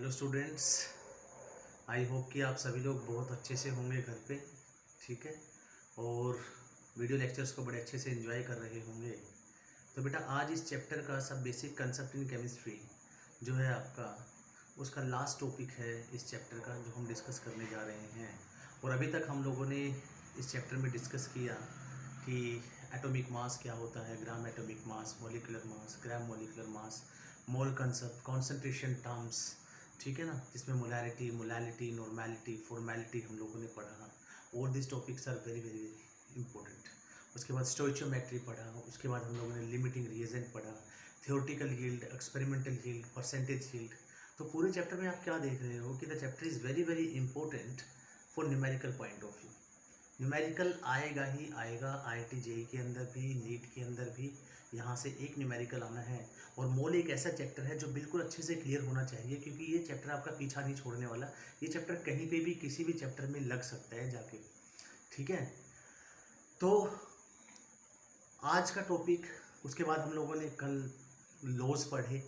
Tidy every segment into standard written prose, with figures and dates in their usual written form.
Hello students, I hope कि आप सभी लोग बहुत अच्छे से होंगे घर पे। ठीक है, और वीडियो लेक्चर्स को बड़े अच्छे से एंजॉय कर रहे होंगे। तो बेटा आज इस चैप्टर का सब बेसिक कंसेप्ट इन केमिस्ट्री जो है आपका, उसका लास्ट टॉपिक है इस चैप्टर का जो हम डिस्कस करने जा रहे हैं। और अभी तक हम लोगों ने इस चैप्टर में डिस्कस किया कि एटॉमिक मास क्या होता है, gram atomic mass, molecular mass, gram molecular mass, मोल कंसेप्ट, कॉन्सेंट्रेशन टर्म्स, ठीक है ना, जिसमें मोलैरिटी, मोलैलिटी, नॉर्मैलिटी, फॉर्मैलिटी हम लोगों ने पढ़ा। All this topics are very very very important. उसके बाद स्टोइचियोमेट्री पढ़ा, उसके बाद हम लोगों ने लिमिटिंग रिएजेंट पढ़ा, theoretical yield, experimental yield, percentage yield. तो पूरे चैप्टर में आप क्या देख रहे हो कि the chapter is very very important for numerical point of view. Numerical आएगा ही आएगा, IIT JEE के अंदर भी, नीट के अंदर भी यहाँ से एक न्यूमेरिकल आना है। और मोल एक ऐसा चैप्टर है जो बिल्कुल अच्छे से क्लियर होना चाहिए, क्योंकि ये चैप्टर आपका पीछा नहीं छोड़ने वाला। ये चैप्टर कहीं पे भी किसी भी चैप्टर में लग सकता है जाके। ठीक है, तो आज का टॉपिक, उसके बाद हम लोगों ने कल लॉज पढ़े।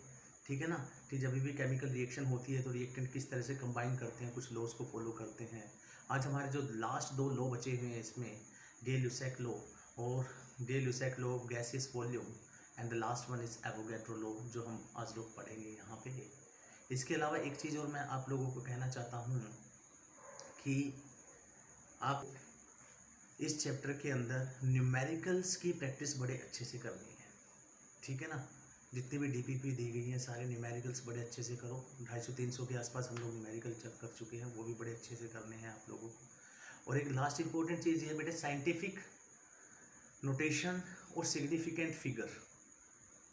ठीक है ना, कि जब भी केमिकल रिएक्शन होती है तो रिएक्टेंट किस तरह से कंबाइन करते हैं, कुछ लॉज को फॉलो करते हैं। आज हमारे जो लास्ट दो लॉ बचे हुए हैं इसमें, डे-ल्यूसेक लॉ और de Lussac law of gaseous volume, and the last one is Avogadro law, जो हम आज लोग पढ़ेंगे यहाँ पे। इसके अलावा एक चीज़ और मैं आप लोगों को कहना चाहता हूँ कि आप इस चैप्टर के अंदर न्यूमेरिकल्स की प्रैक्टिस बड़े अच्छे से करनी है। ठीक है ना, जितनी भी DPP दी गई हैं सारे न्यूमेरिकल्स बड़े अच्छे से करो। 250-300 के आसपास हम लोग न्यूमेरिकल चेक कर चुके हैं, वो भी बड़े अच्छे से करने हैं आप लोगों को। और एक लास्ट इंपॉर्टेंट चीज़ ये बेटे, साइंटिफिक नोटेशन और सिग्निफिकेंट फिगर,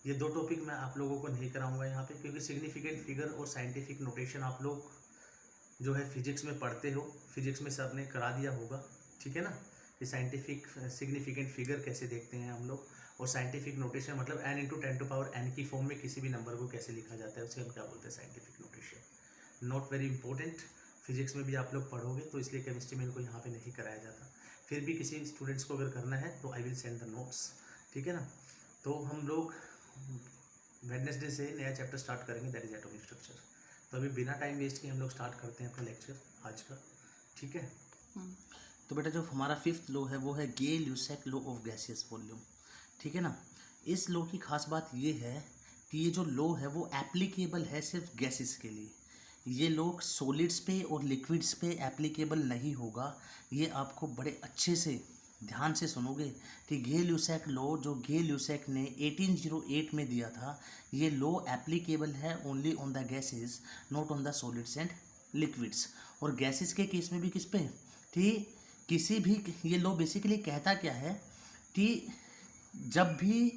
ये दो टॉपिक मैं आप लोगों को नहीं कराऊंगा यहाँ पे, क्योंकि सिग्निफिकेंट फिगर और साइंटिफिक नोटेशन आप लोग जो है फिजिक्स में पढ़ते हो, फिजिक्स में सर ने करा दिया होगा। ठीक है ना, ये साइंटिफिक सिग्निफिकेंट फिगर कैसे देखते हैं हम लोग, और साइंटिफिक नोटेशन मतलब n × 10⁻n की फॉर्म में किसी भी नंबर को कैसे लिखा जाता है, उसे हम क्या बोलते हैं, scientific notation. Not very important, physics में भी आप लोग पढ़ोगे, तो इसलिए केमिस्ट्री में इनको यहाँ पे नहीं कराया जाता। फिर भी किसी स्टूडेंट्स को अगर करना है तो I will send the notes. ठीक है ना, तो हम लोग वेडनेसडे से नया चैप्टर स्टार्ट करेंगे, दैट इज एटॉमिक स्ट्रक्चर। तो अभी बिना टाइम वेस्ट किए हम लोग स्टार्ट करते हैं अपना लेक्चर आज का। ठीक है, तो बेटा जो हमारा फिफ्थ लॉ है वो है गे-ल्यूसेक लॉ ऑफ गैसियस वॉल्यूम। ठीक है ना, इस लॉ की खास बात ये है कि ये जो लॉ है वो एप्लीकेबल है सिर्फ गैसेस के लिए। ये लॉ सॉलिड्स पे और लिक्विड्स पे एप्लीकेबल नहीं होगा। ये आपको बड़े अच्छे से ध्यान से सुनोगे कि गे-ल्यूसेक लॉ जो गे-ल्यूसेक ने 1808 में दिया था, ये लॉ एप्लीकेबल है only on the gases, not on the solids and liquids. और गैसेस के केस में भी किस पे, कि किसी भी, ये लॉ बेसिकली कहता क्या है कि जब भी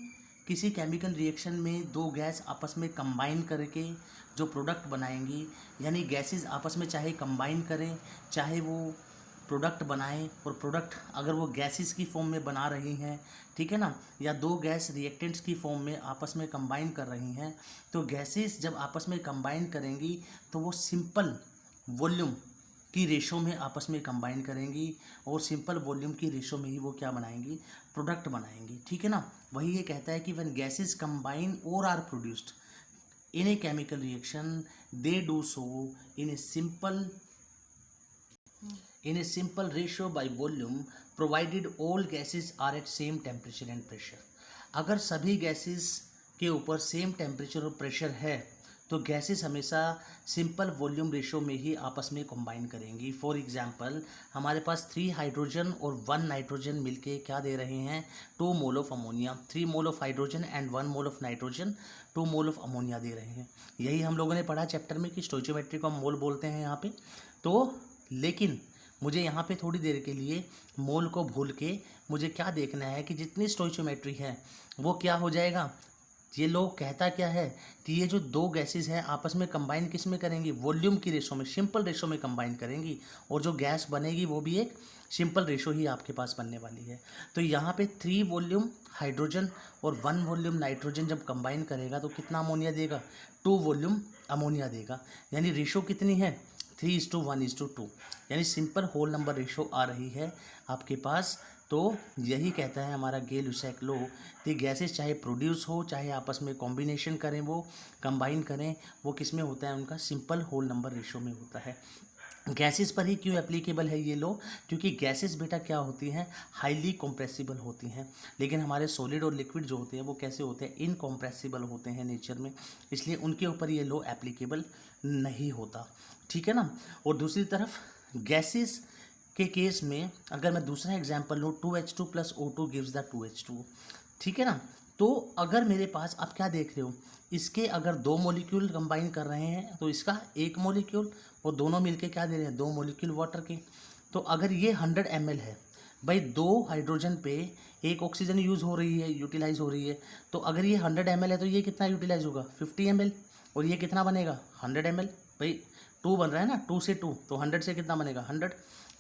किसी केमिकल रिएक्शन में दो गैस आपस में कंबाइन करके जो प्रोडक्ट बनाएंगी, यानी गैसेस आपस में चाहे कंबाइन करें, चाहे वो प्रोडक्ट बनाएं, और प्रोडक्ट अगर वो गैसेस की फॉर्म में बना रही हैं, ठीक है ना, या दो गैस रिएक्टेंट्स की फॉर्म में आपस में कंबाइन कर रही हैं, तो गैसेस जब आपस में कंबाइन करेंगी तो वो सिंपल वॉल्यूम की रेशो में आपस में कंबाइन करेंगी, और सिंपल वॉल्यूम की रेशो में ही वो क्या बनाएंगी, प्रोडक्ट बनाएंगी। ठीक है ना, वही ये कहता है कि when gases combine or are produced in a chemical reaction, they do so in a simple ratio by volume provided all gases are at same temperature and pressure। अगर सभी गैसेस के ऊपर सेम टेम्परेचर और pressure है तो gases हमेशा simple volume ratio में ही आपस में कंबाइन करेंगी। फॉर एग्जांपल हमारे पास 3 हाइड्रोजन और 1 नाइट्रोजन मिलके क्या दे रहे हैं, 2 mole of ammonia. 3 mole of hydrogen and 1 mole of nitrogen 2 mole of ammonia दे रहे हैं। यही हम लोगों ने पढ़ा चैप्टर में कि स्टोइचियोमेट्री को हम मोल बोलते हैं यहाँ पे। तो लेकिन मुझे यहाँ पे थोड़ी देर के लिए मोल को भूल के मुझे क्या देखना है कि जितनी स्टोइचियोमेट्री है वो क्या हो जाएगा। ये लोग कहता क्या है कि ये जो दो गैसेस हैं आपस में कंबाइन किस में करेंगी, वॉल्यूम की रेशो में, सिंपल रेशो में कंबाइन करेंगी, और जो गैस बनेगी वो भी एक सिंपल रेशो ही आपके पास बनने वाली है। तो यहाँ पे 3 वॉल्यूम हाइड्रोजन और 1 वॉल्यूम नाइट्रोजन जब कंबाइन करेगा तो कितना अमोनिया देगा, 2 वॉल्यूम अमोनिया देगा। यानी रेशो कितनी है, 3:1:2, यानी सिंपल होल नंबर रेशो आ रही है आपके पास तो यही कहता है हमारा गे लुसैक लॉ कि गैसेस चाहे प्रोड्यूस हो चाहे आपस में कॉम्बिनेशन करें, वो कंबाइन करें, वो किस में होता है, उनका सिंपल होल नंबर रेशो में होता है। गैसेस पर ही क्यों एप्लीकेबल है ये लॉ? क्योंकि गैसेस बेटा क्या होती हैं, हाईली कंप्रेसिबल होती हैं, लेकिन हमारे सॉलिड और लिक्विड जो होते हैं वो कैसे होते हैं, इनकम्प्रेसिबल होते हैं नेचर में, इसलिए उनके ऊपर ये लॉ एप्लीकेबल नहीं होता, ठीक है ना। और दूसरी तरफ गैसेस के केस में अगर मैं दूसरा एग्जांपल लूँ, 2H2 plus O2 gives the 2H2, ठीक है ना। तो अगर मेरे पास आप क्या देख रहे हो, इसके अगर दो मॉलिक्यूल कंबाइन कर रहे हैं तो इसका एक मॉलिक्यूल, और दोनों मिलके क्या दे रहे हैं, दो मॉलिक्यूल वाटर के। तो अगर ये 100 ml है भाई, दो हाइड्रोजन पे एक ऑक्सीजन यूज़ हो रही है, यूटिलाइज हो रही है, तो अगर ये 100 ml है तो ये कितना यूटिलाइज होगा, 50 ml, और ये कितना बनेगा 100 ml, भाई 2 बन रहा है ना, 2 से 2 तो 100 से कितना बनेगा 100,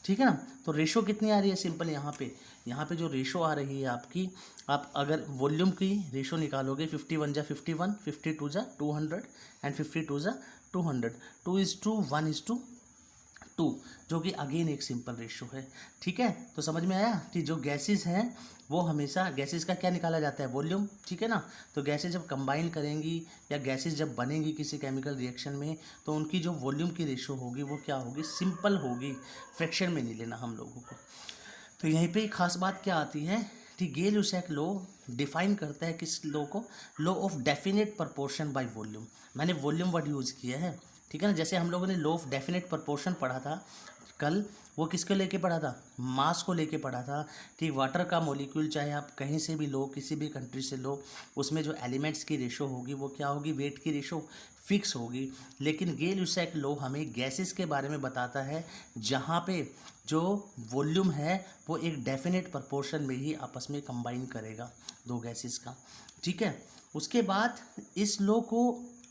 ठीक है ना। तो रेशो कितनी आ रही है, सिंपल यहाँ पे जो रेशो आ रही है आपकी, आप अगर वॉल्यूम की रेशो निकालोगे, 51 जा 51, 52 जा 200 एंड 52 जा 200, 2:1:2, जो कि अगेन एक सिंपल रेशो है, ठीक है। तो समझ में आया कि जो गैसेस हैं वो हमेशा, गैसेस का क्या निकाला जाता है, वॉल्यूम, ठीक है ना। तो गैसेस जब कंबाइन करेंगी या गैसेस जब बनेंगी किसी केमिकल रिएक्शन में, तो उनकी जो वॉल्यूम की रेशो होगी वो क्या होगी, सिंपल होगी, फ्रैक्शन में नहीं लेना हम लोगों को। तो यहीं पे खास बात क्या आती है कि गे लुसैक लॉ डिफाइन करता है किस लॉ को, law of definite proportion by volume. मैंने वॉल्यूम वर्ड यूज़ किया है, ठीक है ना। जैसे हम लोगों ने लॉ ऑफ डेफिनेट प्रपोर्शन पढ़ा था कल, वो किसको लेके पढ़ा था, मास को लेके पढ़ा था, ठीक। वाटर का मॉलिक्यूल चाहे आप कहीं से भी लो, किसी भी कंट्री से लो, उसमें जो एलिमेंट्स की रेशो होगी वो क्या होगी, वेट की रेशो फिक्स होगी। लेकिन गे लुसैक लॉ हमें गैसेस के बारे में बताता है जहाँ पे जो वॉल्यूम है वो एक डेफिनेट प्रपोर्शन में ही आपस में कंबाइन करेगा दो गैसेस का, ठीक है। उसके बाद इस लॉ को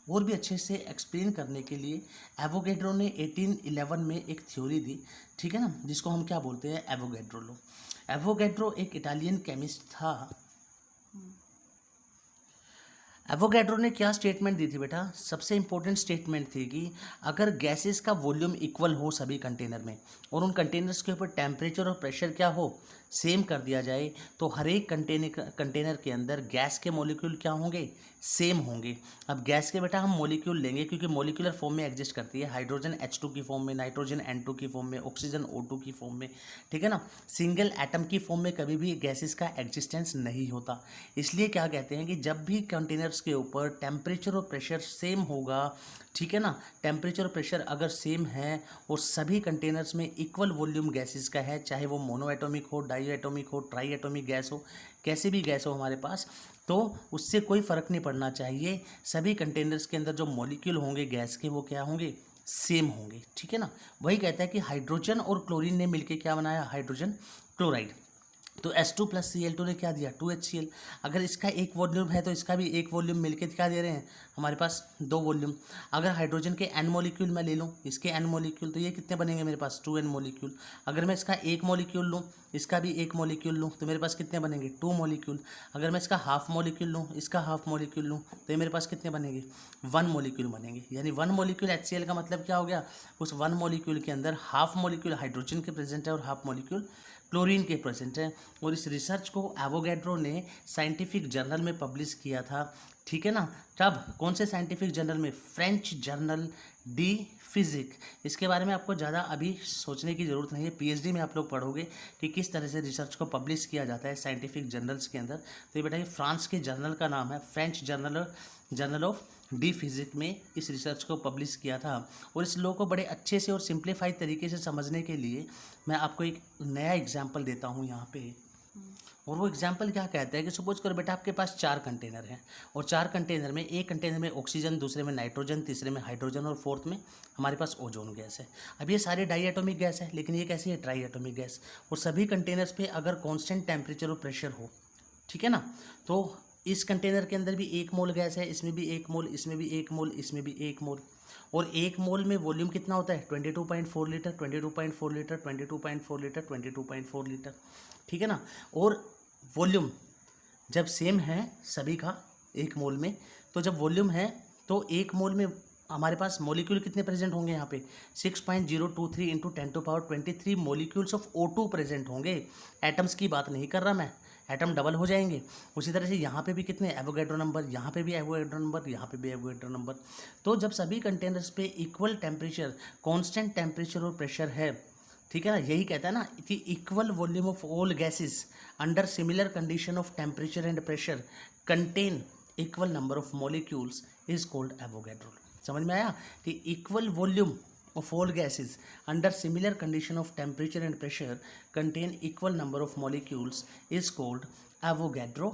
और भी अच्छे से एक्सप्लेन करने के लिए एवोगैड्रो ने 1811 में एक थ्योरी दी, ठीक है ना, जिसको हम क्या बोलते हैं, एवोगैड्रो लॉ। एवोगैड्रो एक इटालियन केमिस्ट था। एवोगैड्रो ने क्या स्टेटमेंट दी थी बेटा, सबसे इंपॉर्टेंट स्टेटमेंट थी कि अगर गैसेस का वॉल्यूम इक्वल हो सभी कंटेनर में, और उन कंटेनर्स के ऊपर टेम्परेचर और प्रेशर क्या हो, सेम कर दिया जाए, तो हर एक कंटेनर के अंदर गैस के मॉलिक्यूल क्या होंगे, सेम होंगे। अब गैस के बेटा हम मॉलिक्यूल लेंगे क्योंकि मॉलिक्यूलर फॉर्म में एग्जिस्ट करती है, हाइड्रोजन H2 की फॉर्म में, नाइट्रोजन N2 की फॉर्म में, ऑक्सीजन O2 की फॉर्म में, ठीक है ना। सिंगल एटम की फॉर्म में कभी भी गैसेस का एग्जिस्टेंस नहीं होता। इसलिए क्या कहते हैं कि जब भी कंटेनर्स के ऊपर टेम्परेचर और प्रेशर सेम होगा, ठीक है ना, टेम्परेचर और प्रेशर अगर सेम है और सभी कंटेनर्स में इक्वल वॉल्यूम गैसेस का है, चाहे वो मोनो एटॉमिक हो, डाई एटॉमिक हो, ट्राई एटॉमिक गैस हो, कैसे भी गैस हो हमारे पास, तो उससे कोई फ़र्क नहीं पड़ना चाहिए। सभी कंटेनर्स के अंदर जो मॉलिक्यूल होंगे गैस के वो क्या होंगे, सेम होंगे, ठीक है ना। वही कहता है कि हाइड्रोजन और क्लोरीन ने मिलकर क्या बनाया, हाइड्रोजन क्लोराइड। तो H2 प्लस Cl2 ने क्या दिया, 2HCl। अगर इसका एक वॉल्यूम है तो इसका भी एक वॉल्यूम मिलके क्या दे रहे हैं, हमारे पास दो वॉल्यूम। अगर हाइड्रोजन के N मॉलिक्यूल मैं ले लूँ, इसके N मॉलिक्यूल, तो ये कितने बनेंगे मेरे पास, 2N मॉलिक्यूल। अगर मैं इसका एक मॉलिक्यूल लूँ, इसका भी एक मॉलिक्यूल लूँ, तो मेरे पास कितने बनेंगे, 2 मॉलिक्यूल। अगर मैं इसका हाफ मॉलिक्यूल लूँ, इसका हाफ मॉलिक्यूल लूँ, तो ये मेरे पास कितने बनेंगे, 1 मॉलिक्यूल बनेंगे। यानी 1 मॉलिक्यूल HCl का मतलब क्या हो गया, उस 1 मॉलिक्यूल के अंदर हाफ मॉलिक्यूल हाइड्रोजन के प्रेजेंट है और हाफ मॉलिक्यूल क्लोरीन के प्रेजेंट है। और इस रिसर्च को एवोगैड्रो ने साइंटिफिक जर्नल में पब्लिश किया था, ठीक है ना। तब कौन से साइंटिफिक जर्नल में, फ्रेंच जर्नल डी फिजिक। इसके बारे में आपको ज़्यादा अभी सोचने की ज़रूरत नहीं है, PhD में आप लोग पढ़ोगे कि किस तरह से रिसर्च को पब्लिश किया जाता है साइंटिफिक जर्नल्स के अंदर। तो ये बेटा ये फ्रांस के जर्नल का नाम है, French journal of de physique में इस रिसर्च को पब्लिश किया था। और इस लॉ को बड़े अच्छे से और सिंप्लीफाइड तरीके से समझने के लिए मैं आपको एक नया एग्जाम्पल देता हूँ यहाँ पे। और वो एग्जाम्पल क्या कहता है कि सपोज करो बेटा आपके पास 4 कंटेनर हैं, और 4 कंटेनर में, एक कंटेनर में ऑक्सीजन, दूसरे में नाइट्रोजन, तीसरे में हाइड्रोजन और फोर्थ में हमारे पास ओजोन गैस है। अब ये सारे डाई एटॉमिक गैस है, लेकिन ये कैसी है, ट्राई एटॉमिक गैस। और सभी कंटेनर्स पे अगर कांस्टेंट टेम्परेचर और प्रेशर हो, ठीक है ना, तो इस कंटेनर के अंदर भी 1 मोल गैस है, इसमें भी 1 मोल, इसमें भी 1 मोल, इसमें भी 1 मोल। और 1 मोल में वॉल्यूम कितना होता है, 22.4 लीटर, 22.4 लीटर, 22.4 लीटर, 22.4 लीटर, ठीक है ना। और वॉल्यूम जब सेम है सभी का 1 मोल में, तो जब वॉल्यूम है तो 1 मोल में हमारे पास मॉलिक्यूल कितने प्रेजेंट होंगे यहाँ पे 6.023 into 10⁻23 molecules of O2 present होंगे। एटम्स की बात नहीं कर रहा मैं, एटम डबल हो जाएंगे। उसी तरह से यहाँ पे भी कितने एवोगैड्रो नंबर, यहाँ पे भी एवोगैड्रो नंबर, यहाँ पे भी एवोगैड्रो नंबर। तो जब सभी कंटेनर्स पे इक्वल टेम्परेचर, कांस्टेंट टेम्परेचर और प्रेशर है, ठीक है ना, यही कहता है ना कि equal volume of all gases under similar condition of temperature and pressure contain equal number of molecules is called Avogadro. समझ में आया कि equal volume of all gases under similar condition of temperature and pressure contain equal number of molecules is called Avogadro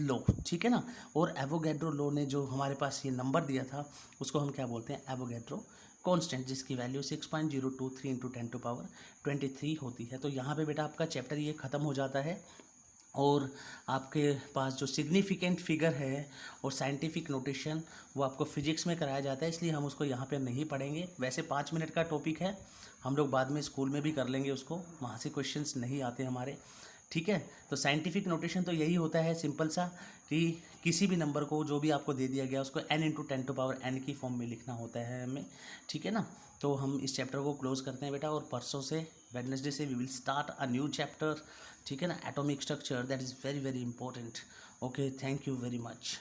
law। ठीक है ना। और Avogadro law ने जो हमारे पास ये नंबर दिया था उसको हम क्या बोलते हैं, एवोगैड्रो कांस्टेंट, जिसकी वैल्यू 6.023 इंटू 10⁻23 होती है। तो यहाँ पे बेटा आपका चैप्टर ये ख़त्म हो जाता है और आपके पास जो सिग्निफिकेंट फिगर है और साइंटिफिक नोटेशन वो आपको फिजिक्स में कराया जाता है, इसलिए हम उसको यहाँ पे नहीं पढ़ेंगे। वैसे 5 मिनट का टॉपिक है, हम लोग बाद में स्कूल में भी कर लेंगे उसको, वहाँ से क्वेश्चंस नहीं आते हमारे, ठीक है। तो साइंटिफिक नोटेशन तो यही होता है सिंपल सा कि किसी भी नंबर को जो भी आपको दे दिया गया उसको n इंटू 10⁻n की फॉर्म में लिखना होता है हमें, ठीक है ना। तो हम इस चैप्टर को क्लोज करते हैं बेटा, और परसों से वेडनेसडे से we will start a new chapter, ठीक है ना, atomic structure, that is very very important. Okay, thank you very much.